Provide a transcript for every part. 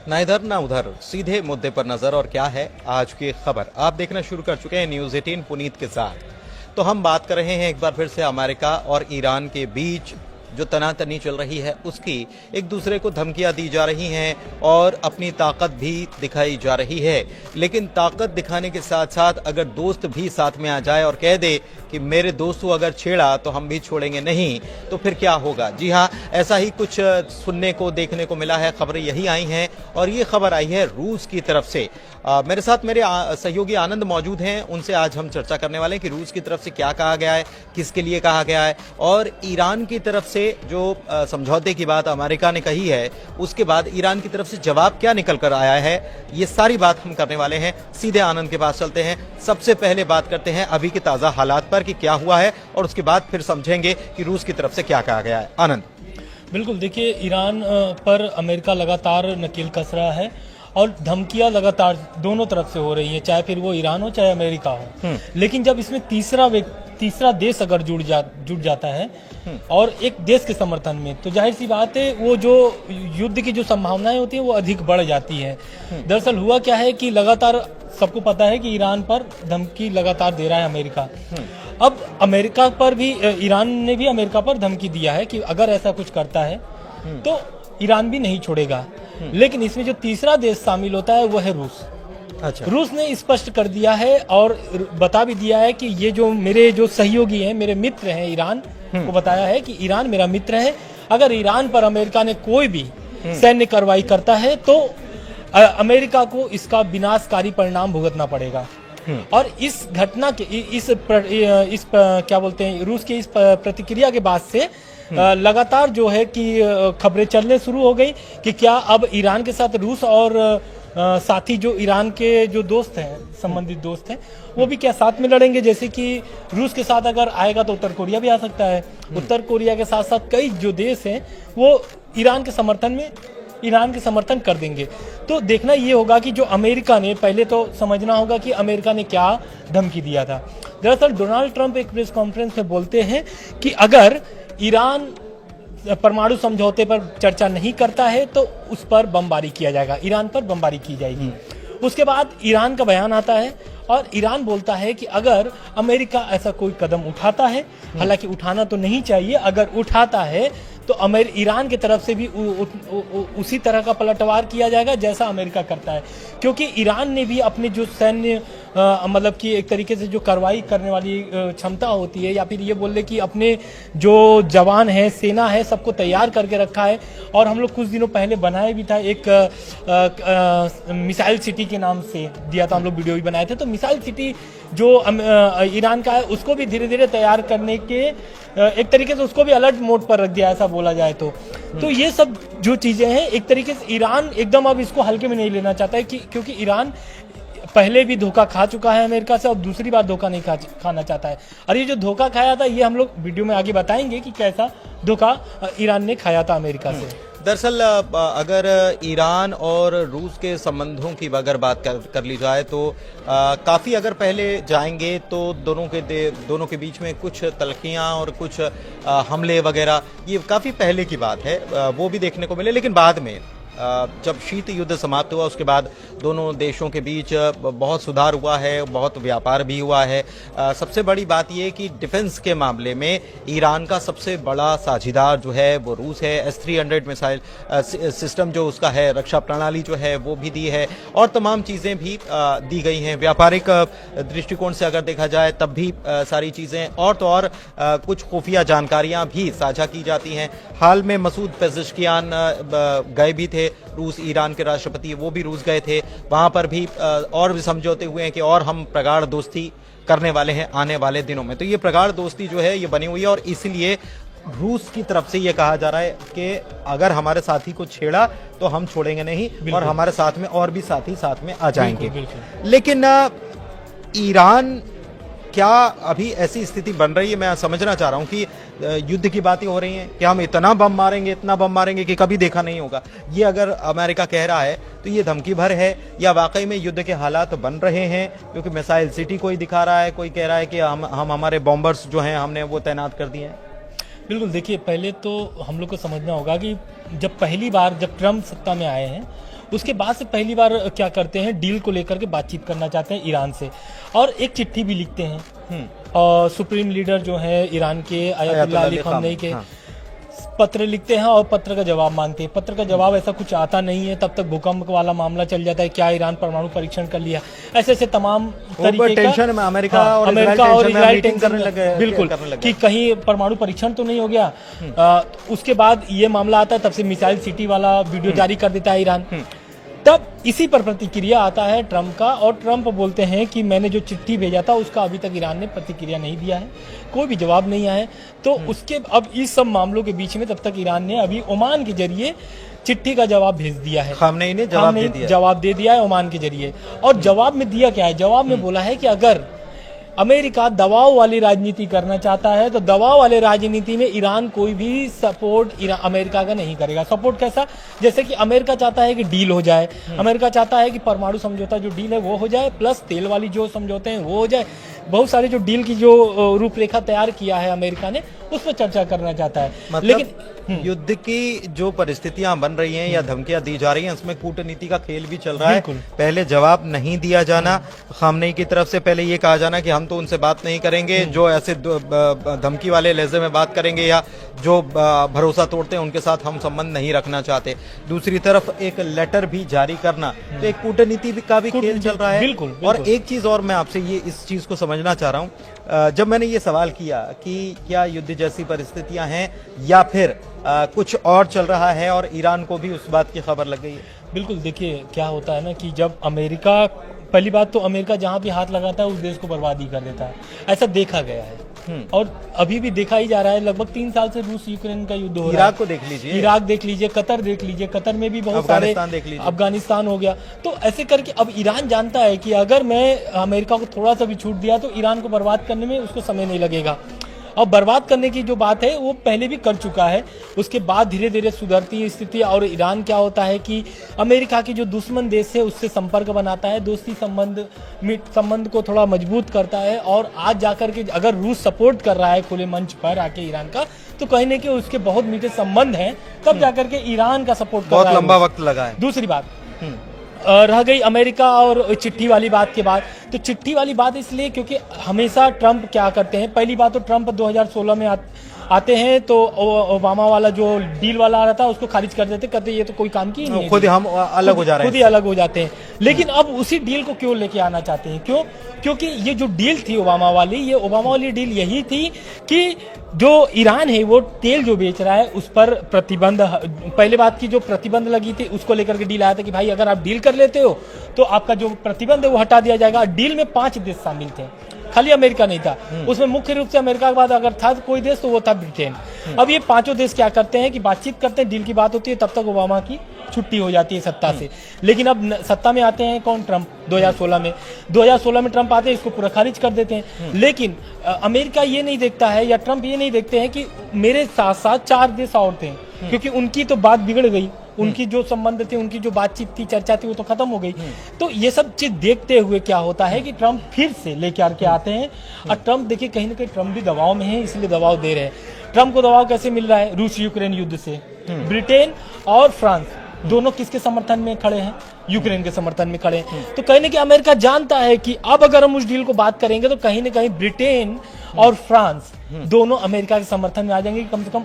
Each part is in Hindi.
ना इधर ना उधर, सीधे मुद्दे पर नजर। और क्या है आज की खबर, आप देखना शुरू कर चुके हैं न्यूज़ 18 पुनीत के साथ। तो हम बात कर रहे हैं एक बार फिर से अमेरिका और ईरान के बीच जो तनातनी चल रही है उसकी। एक दूसरे को धमकियां दी जा रही हैं और अपनी ताकत भी दिखाई जा रही है। लेकिन ताकत दिखाने के साथ साथ अगर दोस्त भी साथ में आ जाए और कह दे कि मेरे दोस्त को अगर छेड़ा तो हम भी छोड़ेंगे नहीं, तो फिर क्या होगा। जी हाँ, ऐसा ही कुछ सुनने को देखने को मिला है। खबरें यही आई हैं और ये खबर आई है रूस की तरफ से। मेरे साथ मेरे सहयोगी आनंद मौजूद हैं, उनसे आज हम चर्चा करने वाले हैं कि रूस की तरफ से क्या कहा गया है, किसके लिए कहा गया है, और ईरान की तरफ से जो समझौते की बात अमेरिका ने कही है उसके बाद ईरान की तरफ से जवाब क्या निकल कर आया है। ये सारी बात हम करने वाले हैं। सीधे आनंद के पास चलते हैं। सबसे पहले बात करते हैं अभी के ताजा हालात पर कि क्या हुआ है, और उसके बाद फिर समझेंगे कि रूस की तरफ से क्या कहा गया है। आनंद। बिल्कुल, देखिए, ईरान पर अमेरिका लगातार नकेल कस रहा है और धमकियां लगातार दोनों तरफ से हो रही हैं, चाहे फिर वो ईरान हो चाहे अमेरिका हो। लेकिन जब इसमें तीसरा देश अगर जुड़ जाता है और एक देश के समर्थन में, तो जाहिर सी बात है वो जो युद्ध की जो संभावनाएं होती है वो अधिक बढ़ जाती है। दरअसल हुआ क्या है कि लगातार सबको पता है कि ईरान पर धमकी लगातार दे रहा है अमेरिका। अब अमेरिका पर भी, ईरान ने भी अमेरिका पर धमकी दिया है कि अगर ऐसा कुछ करता है तो ईरान भी नहीं छोड़ेगा। लेकिन इसमें जो तीसरा देश शामिल होता है वो है रूस। अच्छा। रूस ने स्पष्ट कर दिया है और बता भी दिया है कि ये जो मेरे जो सहयोगी हैं, मेरे मित्र हैं ईरान, को बताया है कि ईरान मेरा मित्र है। अगर ईरान पर अमेरिका ने कोई भी सैन्य कार्रवाई करता है तो अमेरिका को इसका विनाशकारी परिणाम भुगतना पड़ेगा। और इस घटना के इस क्या बोलते हैं, रूस के इस प्रतिक्रिया के बाद से लगातार जो है कि खबरें चलने शुरू हो गई कि क्या अब ईरान के साथ रूस और साथी जो ईरान के जो दोस्त हैं, संबंधित दोस्त हैं, वो भी क्या साथ में लड़ेंगे। जैसे कि रूस के साथ अगर आएगा तो उत्तर कोरिया भी आ सकता है। उत्तर कोरिया के साथ साथ कई जो देश हैं वो ईरान के समर्थन कर देंगे। तो देखना ये होगा कि जो अमेरिका ने, पहले तो समझना होगा कि अमेरिका ने क्या धमकी दिया था। दरअसल डोनाल्ड ट्रंप एक प्रेस कॉन्फ्रेंस में बोलते हैं कि अगर ईरान परमाणु समझौते पर चर्चा नहीं करता है तो उस पर बमबारी किया जाएगा, ईरान पर बमबारी की जाएगी। उसके बाद ईरान का बयान आता है और ईरान बोलता है कि अगर अमेरिका ऐसा कोई कदम उठाता है, हालांकि उठाना तो नहीं चाहिए, अगर उठाता है तो ईरान की तरफ से भी उसी तरह का पलटवार किया जाएगा जैसा अमेरिका करता है। क्योंकि ईरान ने भी अपने जो सैन्य मतलब कि एक तरीके से जो कार्रवाई करने वाली क्षमता होती है, या फिर ये बोल ले कि अपने जो जवान है, सेना है, सबको तैयार करके रखा है। और हम लोग कुछ दिनों पहले बनाए भी था, एक मिसाइल सिटी के नाम से दिया था, हम लोग वीडियो भी बनाए थे। तो मिसाइल सिटी जो ईरान का है उसको भी धीरे धीरे तैयार करने के एक तरीके से उसको भी अलर्ट मोड पर रख दिया, ऐसा बोला जाए तो ये सब जो चीजें हैं, एक तरीके से ईरान एकदम अब इसको हल्के में नहीं लेना चाहता है क्योंकि ईरान पहले भी धोखा खा चुका है अमेरिका से और दूसरी बार धोखा नहीं खाना चाहता है। और ये जो धोखा खाया था ये हम लोग वीडियो में आगे बताएंगे कि कैसा धोखा ईरान ने खाया था अमेरिका से। दरअसल अगर ईरान और रूस के संबंधों की अगर बात कर ली जाए तो काफ़ी अगर पहले जाएंगे तो दोनों के बीच में कुछ तलखियां और कुछ हमले वगैरह, ये काफ़ी पहले की बात है, वो भी देखने को मिले। लेकिन बाद में जब शीत युद्ध समाप्त हुआ उसके बाद दोनों देशों के बीच बहुत सुधार हुआ है, बहुत व्यापार भी हुआ है। सबसे बड़ी बात यह कि डिफेंस के मामले में ईरान का सबसे बड़ा साझीदार जो है वो रूस है। S-300 मिसाइल सिस्टम जो उसका है, रक्षा प्रणाली जो है वो भी दी है और तमाम चीज़ें भी दी गई हैं। व्यापारिक दृष्टिकोण से अगर देखा जाए तब भी सारी चीज़ें और तो और कुछ खुफिया जानकारियाँ भी साझा की जाती हैं। हाल में मसूद पेज़ेश्कियान गए भी थे, रूस, ईरान के राष्ट्रपति वो भी रूस गए थे। वहां पर भी और भी समझौते हुए हैं कि और हम प्रगाढ़ दोस्ती करने वाले हैं आने वाले दिनों में। तो ये प्रगाढ़ दोस्ती जो है ये बनी हुई है और इसलिए रूस की तरफ से ये कहा जा रहा है कि अगर हमारे साथी को छेड़ा तो हम छोड़ेंगे नहीं और हमारे साथ में और भी साथी साथ में आ जाएंगे। लेकिन ईरान क्या अभी ऐसी स्थिति बन रही है, मैं समझना चाह रहा हूं कि युद्ध की बातें हो रही हैं कि हम इतना बम मारेंगे कि कभी देखा नहीं होगा। ये अगर अमेरिका कह रहा है तो ये धमकी भर है या वाकई में युद्ध के हालात बन रहे हैं? क्योंकि मिसाइल सिटी कोई दिखा रहा है, कोई कह रहा है कि हम हमारे बॉम्बर्स जो हैं हमने वो तैनात कर दिए हैं। बिल्कुल, देखिए, पहले तो हम लोग को समझना होगा कि जब पहली बार जब ट्रम्प सत्ता में आए हैं उसके बाद से पहली बार क्या करते हैं, डील को लेकर के बातचीत करना चाहते हैं ईरान से, और एक चिट्ठी भी लिखते हैं। और सुप्रीम लीडर जो है ईरान के अयतुल्लाह अली खामेनी के पत्र लिखते हैं और पत्र का जवाब मांगते हैं। पत्र का जवाब ऐसा कुछ आता नहीं है, तब तक भूकंप वाला मामला चल जाता है, क्या ईरान परमाणु परीक्षण कर लिया, ऐसे ऐसे तमाम तरीके का टेंशन में अमेरिका और इजराइल टेंशन करने लगे, बिल्कुल, कि कहीं परमाणु परीक्षण तो नहीं हो गया। उसके बाद ये मामला आता है, तब से मिसाइल सिटी वाला वीडियो जारी कर देता है ईरान। तब इसी पर प्रतिक्रिया आता है ट्रंप का, और ट्रंप बोलते हैं कि मैंने जो चिट्ठी भेजा था उसका अभी तक ईरान ने प्रतिक्रिया नहीं दिया है, कोई भी जवाब नहीं आया है। तो उसके अब इस सब मामलों के बीच में तब तक ईरान ने अभी ओमान के जरिए चिट्ठी का जवाब भेज दिया है। खामनेई ने जवाब दे दिया है ओमान के जरिए। और जवाब में दिया क्या है, जवाब में बोला है कि अगर अमेरिका दबाव वाली राजनीति करना चाहता है तो दबाव वाले राजनीति में ईरान कोई भी सपोर्ट अमेरिका का नहीं करेगा। सपोर्ट कैसा, जैसे कि अमेरिका चाहता है कि डील हो जाए, अमेरिका चाहता है कि परमाणु समझौता जो डील है वो हो जाए, प्लस तेल वाली जो समझौते हैं वो हो जाए। बहुत सारे जो डील की जो रूपरेखा तैयार किया है अमेरिका ने, उस पर चर्चा करना चाहता है। मतलब लेकिन युद्ध की जो परिस्थितियां बन रही हैं या धमकियां दी जा रही हैं, उसमें कूटनीति का खेल भी चल रहा है। पहले जवाब नहीं दिया जाना, खामनेई की तरफ से पहले ये कहा जाना कि हम तो उनसे बात नहीं करेंगे जो ऐसे धमकी वाले लहजे में बात करेंगे या जो भरोसा तोड़ते हैं उनके साथ हम संबंध नहीं रखना चाहते। दूसरी तरफ एक लेटर भी जारी करना, तो एक कूटनीति का भी खेल चल रहा है। बिल्कुल। और एक चीज और मैं आपसे ये इस चीज को समझना चाह रहा हूँ, जब मैंने ये सवाल किया कि क्या युद्ध जैसी परिस्थितियां हैं या फिर कुछ और चल रहा है और ईरान को भी उस बात की खबर लग गई है। बिल्कुल, देखिए क्या होता है ना कि जब अमेरिका, पहली बात तो अमेरिका जहां भी हाथ लगाता है उस देश को बर्बाद ही कर देता है, ऐसा देखा गया है। और अभी भी देखा ही जा रहा है। लगभग 3 साल से रूस यूक्रेन का युद्ध हो रहा है। इराक को देख लीजिए, इराक देख लीजिए, कतर देख लीजिए, कतर में भी बहुत सारे, अफगानिस्तान हो गया। तो ऐसे करके अब ईरान जानता है कि अगर मैं अमेरिका को थोड़ा सा भी छूट दिया तो ईरान को बर्बाद करने में उसको समय नहीं लगेगा। और बर्बाद करने की जो बात है वो पहले भी कर चुका है, उसके बाद धीरे धीरे सुधरती है स्थिति। और ईरान क्या होता है कि अमेरिका की जो दुश्मन देश है उससे संपर्क बनाता है, दोस्ती संबंध को थोड़ा मजबूत करता है। और आज जाकर के अगर रूस सपोर्ट कर रहा है खुले मंच पर आके ईरान का, तो कहीं ना कहीं उसके बहुत मीठे संबंध हैं, तब जाकर के ईरान का सपोर्ट कर रहा है। बहुत लंबा वक्त लगा है। दूसरी बात रह गई अमेरिका और चिट्ठी वाली बात के बाद, तो चिट्ठी वाली बात इसलिए क्योंकि हमेशा ट्रंप क्या करते हैं, पहली बात तो ट्रंप 2016 में आते हैं तो ओबामा वाला जो डील वाला आ रहा था उसको खारिज कर देते, कहते ये तो कोई काम की नहीं है, खुद ही हम अलग हो जा रहे हैं, खुद ही अलग हो जाते हैं। लेकिन अब उसी डील को क्यों लेके आना चाहते हैं, क्यों? क्योंकि ये जो डील थी ओबामा वाली डील यही थी कि जो ईरान है वो तेल जो बेच रहा है उस पर प्रतिबंध, पहले बात की जो प्रतिबंध लगी थी उसको लेकर के डील आया था कि भाई अगर आप डील कर लेते हो तो आपका जो प्रतिबंध है वो हटा दिया जाएगा। डील में 5 देश शामिल थे, खाली अमेरिका नहीं था। उसमें मुख्य रूप से अमेरिका के बाद अगर था कोई देश तो वो था ब्रिटेन। अब ये 5 देश क्या करते हैं कि बातचीत करते हैं, डील की बात होती है, तब तक ओबामा की छुट्टी हो जाती है सत्ता से। लेकिन अब सत्ता में आते हैं कौन? ट्रंप। 2016 में ट्रंप आते हैं, इसको पूरा खारिज कर देते हैं। लेकिन अमेरिका ये नहीं देखता है या ट्रंप ये नहीं देखते हैं कि मेरे साथ साथ 4 देश और थे, क्योंकि उनकी तो बात बिगड़ गई, उनकी जो संबंध थे, उनकी जो बातचीत थी, चर्चा थी, वो तो खत्म हो गई। तो ये सब चीज देखते हुए क्या होता है कि ट्रंप फिर से लेके आके आते हैं। और ट्रंप देखिए कहीं ना कहीं ट्रंप भी दबाव में है, इसलिए दबाव दे रहे हैं। ट्रंप को दबाव कैसे मिल रहा है? रूस यूक्रेन युद्ध से। ब्रिटेन और फ्रांस दोनों किसके समर्थन में खड़े हैं? यूक्रेन के समर्थन में खड़े हैं। तो कहीं ना कहीं अमेरिका जानता है कि अब अगर हम उस डील को बात करेंगे तो कहीं ना कहीं ब्रिटेन और फ्रांस दोनों अमेरिका के समर्थन में आ जाएंगे। कम से कम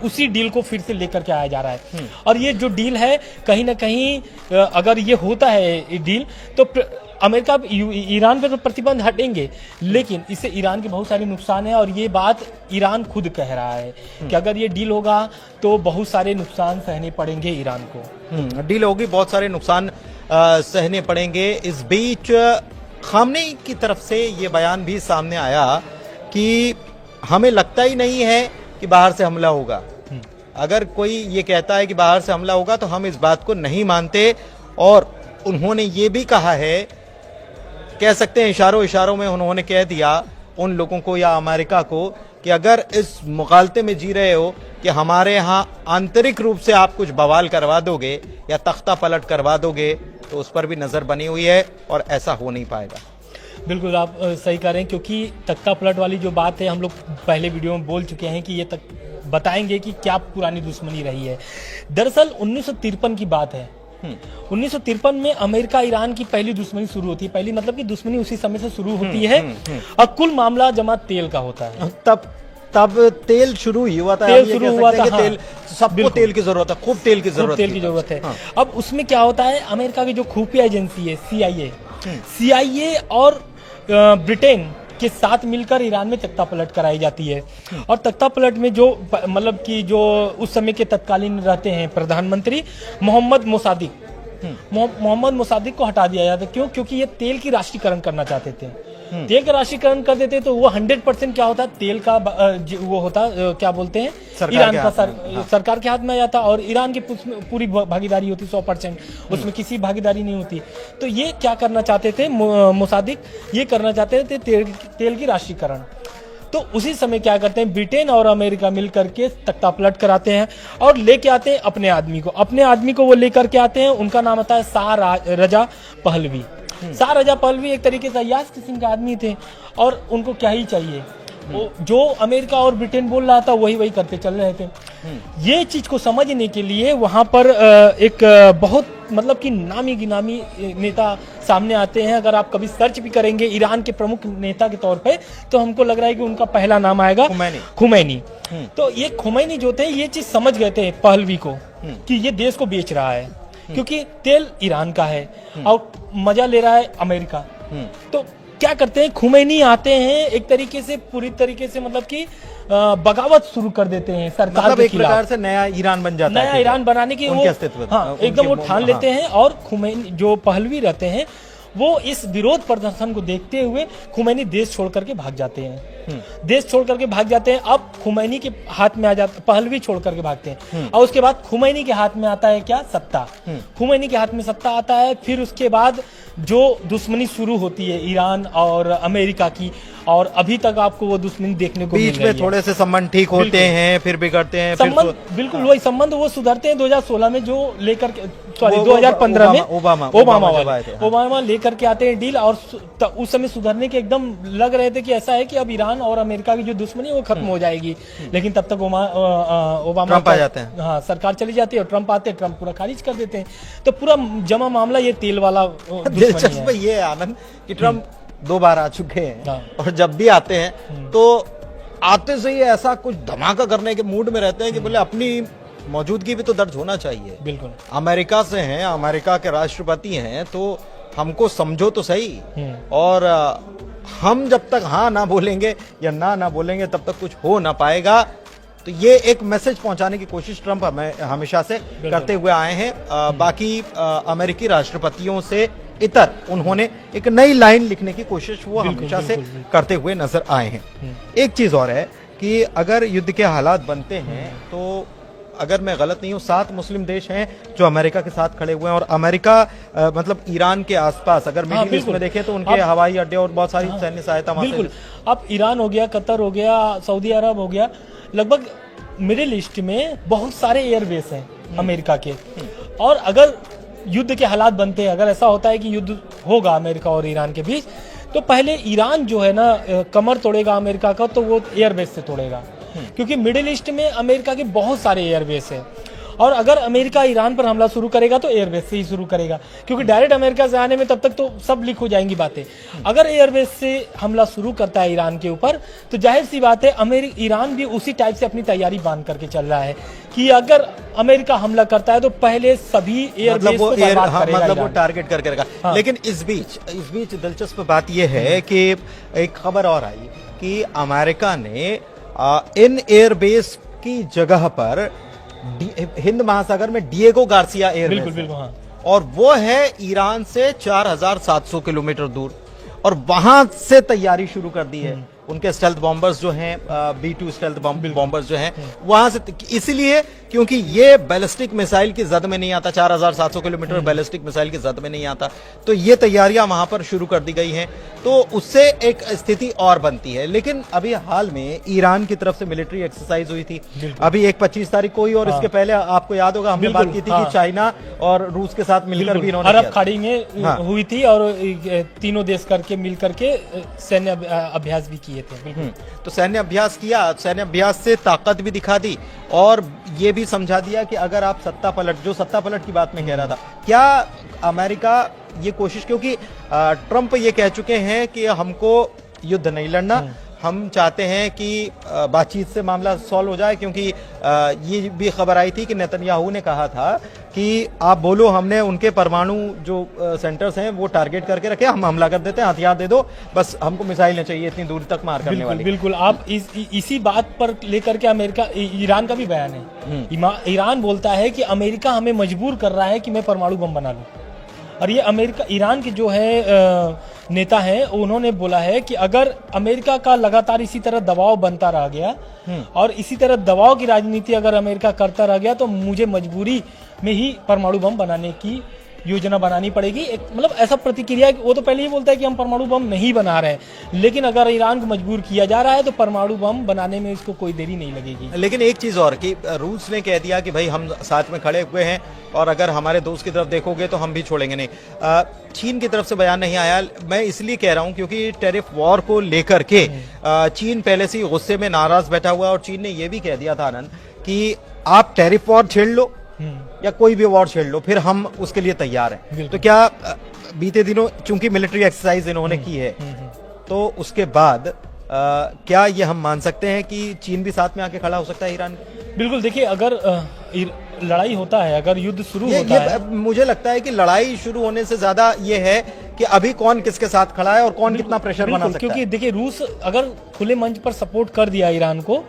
उसी डील को फिर से लेकर के आया जा रहा है। और ये जो डील है कहीं ना कहीं अगर ये होता है डील तो अमेरिका ईरान पर तो प्रतिबंध हटेंगे, लेकिन इससे ईरान के बहुत सारे नुकसान है। और ये बात ईरान खुद कह रहा है कि अगर ये डील होगा तो बहुत सारे नुकसान सहने पड़ेंगे ईरान को। डील होगी, बहुत सारे नुकसान सहने पड़ेंगे। इस बीच खामनेई की तरफ से ये बयान भी सामने आया कि हमें लगता ही नहीं है कि बाहर से हमला होगा। अगर कोई ये कहता है कि बाहर से हमला होगा तो हम इस बात को नहीं मानते। और उन्होंने ये भी कहा है, कह सकते हैं इशारों में उन्होंने कह दिया उन लोगों को या अमेरिका को कि अगर इस मुगालते में जी रहे हो कि हमारे यहाँ आंतरिक रूप से आप कुछ बवाल करवा दोगे या तख्ता पलट करवा दोगे तो उस पर भी नजर बनी हुई है और ऐसा हो नहीं पाएगा। बिल्कुल आप सही कह रहे हैं, क्योंकि तख्ता पलट वाली जो बात है हम लोग पहले वीडियो में बोल चुके हैं कि ये तक बताएंगे कि क्या पुरानी दुश्मनी रही है। दरअसल 1953 की बात है 1953 में अमेरिका ईरान की पहली दुश्मनी शुरू होती है। पहली मतलब कि दुश्मनी उसी समय से शुरू होती है और कुल मामला जमा तेल का होता है। तब तेल शुरू ही हुआ था। तेल हम ये शुरू कह हुआ सकते हैं था, कि तेल, सबको बिल्कुल। तेल की जरूरत है, खूब तेल की खूब तेल की जरूरत है। अब उसमें क्या होता है, अमेरिका की जो खुफिया एजेंसी है CIA और ब्रिटेन के साथ मिलकर ईरान में तख्ता पलट कराई जाती है। और तख्ता पलट में जो मतलब कि जो उस समय के तत्कालीन रहते हैं प्रधानमंत्री मोहम्मद मोसादिक को हटा दिया जाता है। क्यों? क्योंकि ये तेल की राष्ट्रीयकरण करना चाहते थे। तेल का राष्ट्रीयकरण कर देते तो वो 100% क्या होता, तेल का वो होता, क्या बोलते हैं, ईरान का सरकार के हाथ में आ जाता और ईरान की पूरी भागीदारी होती 100%, उसमें किसी भागीदारी नहीं होती। तो ये क्या करना चाहते थे मोसादिक, ये करना चाहते थे तेल की राष्ट्रीयकरण। तो उसी समय क्या करते हैं, ब्रिटेन और अमेरिका मिलकर के तख्ता पलट कराते हैं और लेके आते हैं अपने आदमी को वो लेकर के आते हैं। उनका नाम होता है Shah Reza Pahlavi. Shah Reza Pahlavi एक तरीके से अय्याश किस्म के आदमी थे और उनको क्या ही चाहिए, जो अमेरिका और ब्रिटेन बोल रहा था वही करते चल रहे थे। ये चीज को समझने के लिए वहां पर एक बहुत मतलब कि नामी गिनामी नेता सामने आते हैं। अगर आप कभी सर्च भी करेंगे ईरान के प्रमुख नेता के तौर पे, तो हमको लग रहा है कि उनका पहला नाम आएगा खुमैनी। तो ये खुमैनी जो थे ये चीज समझ गए थे पहलवी को कि ये देश को बेच रहा है, क्योंकि तेल ईरान का है और मजा ले रहा है अमेरिका। तो क्या करते हैं, खुमैनी आते हैं एक तरीके से पूरी तरीके से मतलब कि बगावत शुरू कर देते हैं सरकार मतलब के एक खिलाफ। प्रकार से नया ईरान बन जाता है। नया ईरान बनाने की उनके अस्तित्व, एकदम वो ठान लेते हैं। और खुमैनी जो पहलवी रहते हैं वो इस विरोध प्रदर्शन को देखते हुए खुमैनी देश छोड़ करके भाग जाते हैं। देश छोड़ करके भाग जाते हैं। अब खुमैनी के हाथ में आ जाता, पहलवी छोड़ करके भागते हैं और उसके बाद खुमैनी के हाथ में आता है क्या, सत्ता। खुमैनी के हाथ में सत्ता आता है। फिर उसके बाद जो दुश्मनी शुरू होती है ईरान और अमेरिका की, और अभी तक आपको वो दुश्मनी देखने को मिल बीच रही में है। थोड़े से संबंध ठीक होते हैं, फिर बिगड़ते हैं, संबंध बिल्कुल वही संबंध वो सुधरते हैं 2016 में, जो लेकर के 2015 में ओबामा लेकर के आते हैं डील। और उस समय सुधरने के एकदम लग रहे थे कि ऐसा है कि अब ईरान और अमेरिका की जो दुश्मनी है वो खत्म हो जाएगी। लेकिन तब तक ओबामा ट्रम्प आ जाते हैं। हाँ, सरकार चली जाती है और ट्रम्प आते हैं, ट्रम्प पूरा खारिज कर देते हैं। तो पूरा जमा मामला ये तेल वाला दिलचस्प ये है आनंद कि ट्रम्प 2 बार आ चुके हैं और जब भी आते हैं तो आते से ही ऐसा कुछ धमाका करने के मूड में रहते हैं कि बोले अपनी मौजूदगी भी तो दर्ज होना चाहिए। बिल्कुल, अमेरिका से हैं, अमेरिका के राष्ट्रपति हैं, तो हमको समझो तो सही। और हम जब तक हाँ ना बोलेंगे या ना बोलेंगे तब तक कुछ हो ना पाएगा। तो ये एक मैसेज पहुंचाने की कोशिश ट्रम्प हमेशा से करते हुए आए हैं। बाकी अमेरिकी राष्ट्रपतियों से इतर उन्होंने एक नई लाइन लिखने की कोशिश वो हमेशा से करते हुए नजर आए हैं। एक चीज और है कि अगर युद्ध के हालात बनते हैं तो अगर मैं गलत नहीं हूँ 7 मुस्लिम देश हैं जो अमेरिका के साथ खड़े हुए हैं। और अमेरिका मतलब ईरान के आसपास अगर मिडिल ईस्ट में देखें तो उनके हवाई अड्डे और बहुत सारी सैन्य सहायता बिल्कुल। अब ईरान हो गया, कतर हो गया, सऊदी अरब हो गया, लगभग मिडिल ईस्ट में बहुत सारे एयरबेस हैं अमेरिका के। और अगर युद्ध के हालात बनते हैं, अगर ऐसा होता है कि युद्ध होगा अमेरिका और ईरान के बीच, तो पहले ईरान जो है ना कमर तोड़ेगा अमेरिका का, तो वो एयरबेस से तोड़ेगा। क्योंकि मिडिल ईस्ट में अमेरिका के बहुत सारे एयरबेस हैं और अगर अमेरिका ईरान पर हमला शुरू करेगा तो एयरबेस से ही शुरू करेगा, क्योंकि डायरेक्ट अमेरिका से आने में तब तक तो सब लीक हो जाएंगी बातें। अगर एयरबेस से हमला शुरू करता है ईरान के ऊपर, तो जाहिर सी बात है ईरान भी उसी टाइप से अपनी तैयारी बांध करके चल रहा है कि अगर अमेरिका हमला करता है तो पहले सभी एयरबेस को बर्बाद करेगा, मतलब वो टारगेट करके रखा। लेकिन इस बीच दिलचस्प बात यह है कि एक खबर और आई कि अमेरिका ने इन एयरबेस की जगह पर हिंद महासागर में डिएगो गार्सिया एयरबेस और वो है ईरान से 4700 किलोमीटर दूर, और वहां से तैयारी शुरू कर दी है। उनके स्टेल्थ बॉम्बर्स जो हैं, B-2 स्टेल्थ बॉम्बर्स जो हैं वहां से, इसलिए क्योंकि ये बैलिस्टिक मिसाइल की जद में नहीं आता, 4700 किलोमीटर बैलिस्टिक मिसाइल की जद में नहीं आता, तो ये तैयारियां वहां पर शुरू कर दी गई हैं। तो उससे एक स्थिति और बनती है। लेकिन अभी हाल में ईरान की तरफ से मिलिट्री एक्सरसाइज हुई थी, अभी एक 25 तारीख को ही, और इसके पहले आपको याद होगा हमने बात की थी कि चाइना और रूस के साथ मिलकर भी इन्होंने अरब खाड़ी में हुई थी और तीनों देश करके मिल करके सैन्य अभ्यास भी किया। किए थे। बिल्कुल। तो सैन्य अभ्यास किया, सैन्य अभ्यास से ताकत भी दिखा दी और ये भी समझा दिया कि अगर आप सत्ता पलट की बात मैं कह रहा था, क्या अमेरिका ये कोशिश, क्योंकि ट्रंप ये कह चुके हैं कि हमको युद्ध नहीं लड़ना, हम चाहते हैं कि बातचीत से मामला सॉल्व हो जाए, क्योंकि ये भी खबर आई थी कि नेतन्याहू ने कहा था कि आप बोलो, हमने उनके परमाणु जो सेंटर्स हैं वो टारगेट करके रखे, हम हमला कर देते हैं, हथियार दे दो, बस हमको मिसाइलें चाहिए इतनी दूर तक मार करने वाली। बिल्कुल। आप इसी बात पर लेकर के अमेरिका, ईरान का भी बयान है। ईरान बोलता है कि अमेरिका हमें मजबूर कर रहा है कि मैं परमाणु बम बना लूं। और ये ईरान के जो है नेता हैं, उन्होंने बोला है कि अगर अमेरिका का लगातार इसी तरह दबाव बनता रह गया और इसी तरह दबाव की राजनीति अगर अमेरिका करता रह गया तो मुझे मजबूरी में ही परमाणु बम बनाने की योजना बनानी पड़ेगी। एक मतलब ऐसा प्रतिक्रिया, वो तो पहले ही बोलता है कि हम परमाणु बम नहीं बना रहे हैं, लेकिन अगर ईरान को मजबूर किया जा रहा है तो परमाणु बम बनाने में इसको कोई देरी नहीं लगेगी। लेकिन एक चीज और कि रूस ने कह दिया कि भाई हम साथ में खड़े हुए हैं और अगर हमारे दोस्त की तरफ देखोगे तो हम भी छोड़ेंगे नहीं। चीन की तरफ से बयान नहीं आया। मैं इसलिए कह रहा हूं क्योंकि टैरिफ वॉर को लेकर के चीन पहले से ही गुस्से में नाराज बैठा हुआ है और चीन ने यह भी कह दिया था आनंद कि आप टैरिफ वॉर छेड़ लो या कोई भी वॉर छेड़ लो, फिर हम उसके लिए तैयार हैं। तो क्या बीते दिनों चूंकि मिलिट्री एक्सरसाइज इन्होंने की है, तो उसके बाद क्या ये हम मान सकते हैं कि चीन भी साथ में आके खड़ा हो सकता है ईरान? बिल्कुल। देखिए, अगर लड़ाई होता है, अगर युद्ध शुरू होता है, मुझे लगता है कि लड़ाई शुरू होने से ज्यादा ये है कि अभी कौन किसके साथ खड़ा है और कौन कितना प्रेशर बना सकता है। क्योंकि देखिए, रूस अगर खुले मंच पर सपोर्ट कर दिया ईरान को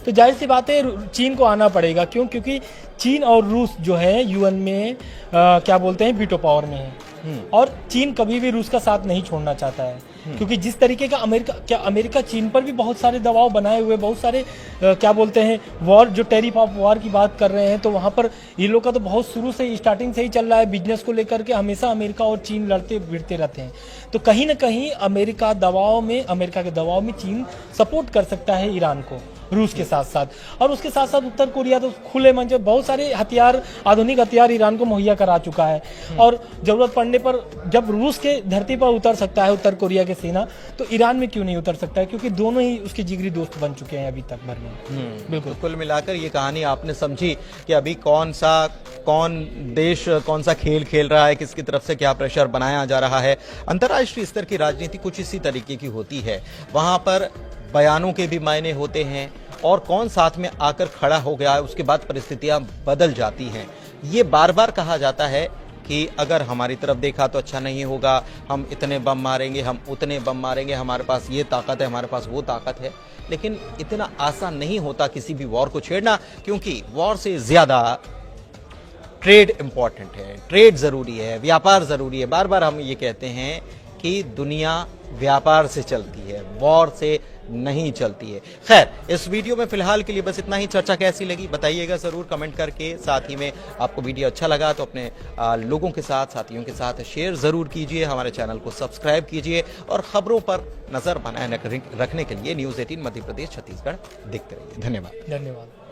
तो जाहिर सी बात है चीन को आना पड़ेगा। क्यों? क्योंकि चीन और रूस जो है यूएन में क्या बोलते हैं, वीटो पावर में है और चीन कभी भी रूस का साथ नहीं छोड़ना चाहता है। क्योंकि जिस तरीके का अमेरिका चीन पर भी बहुत सारे दबाव बनाए हुए, बहुत सारे क्या बोलते हैं वॉर, जो टैरिफ ऑफ वॉर की बात कर रहे हैं, तो वहां पर ये लोग का तो बहुत शुरू से स्टार्टिंग से ही चल रहा है। बिजनेस को लेकर के हमेशा अमेरिका और चीन लड़ते भिड़ते रहते हैं। तो कहीं ना कहीं अमेरिका के दबाव में चीन सपोर्ट कर सकता है ईरान को, रूस के साथ साथ। और उसके साथ साथ उत्तर कोरिया तो खुले मंच में बहुत सारे हथियार, आधुनिक हथियार ईरान को मुहैया करा चुका है और जरूरत पड़ने पर जब रूस के धरती पर उतर सकता है उत्तर कोरिया के सेना, तो ईरान में क्यों नहीं उतर सकता है? क्योंकि दोनों ही उसके जिगरी दोस्त बन चुके हैं अभी तक भर में। बिल्कुल। कुल मिलाकर ये कहानी आपने समझी कि अभी कौन देश कौन सा खेल खेल रहा है, किसकी तरफ से क्या प्रेशर बनाया जा रहा है। अंतर्राष्ट्रीय स्तर की राजनीति कुछ इसी तरीके की होती है। वहां पर बयानों के भी मायने होते हैं और कौन साथ में आकर खड़ा हो गया है उसके बाद परिस्थितियां बदल जाती हैं। ये बार बार कहा जाता है कि अगर हमारी तरफ देखा तो अच्छा नहीं होगा, हम इतने बम मारेंगे, हम उतने बम मारेंगे, हमारे पास ये ताकत है, हमारे पास वो ताकत है। लेकिन इतना आसान नहीं होता किसी भी वॉर को छेड़ना, क्योंकि वॉर से ज्यादा ट्रेड इंपॉर्टेंट है, ट्रेड जरूरी है, व्यापार जरूरी है। बार बार हम ये कहते हैं कि दुनिया व्यापार से चलती है, वॉर से नहीं चलती है। खैर, इस वीडियो में फिलहाल के लिए बस इतना ही। चर्चा कैसी लगी बताइएगा जरूर कमेंट करके। साथ ही में आपको वीडियो अच्छा लगा तो अपने लोगों के साथ, साथियों के साथ शेयर जरूर कीजिए। हमारे चैनल को सब्सक्राइब कीजिए और खबरों पर नजर बनाए रखने के लिए न्यूज़ 18 मध्य प्रदेश छत्तीसगढ़ देखते रहिए। धन्यवाद।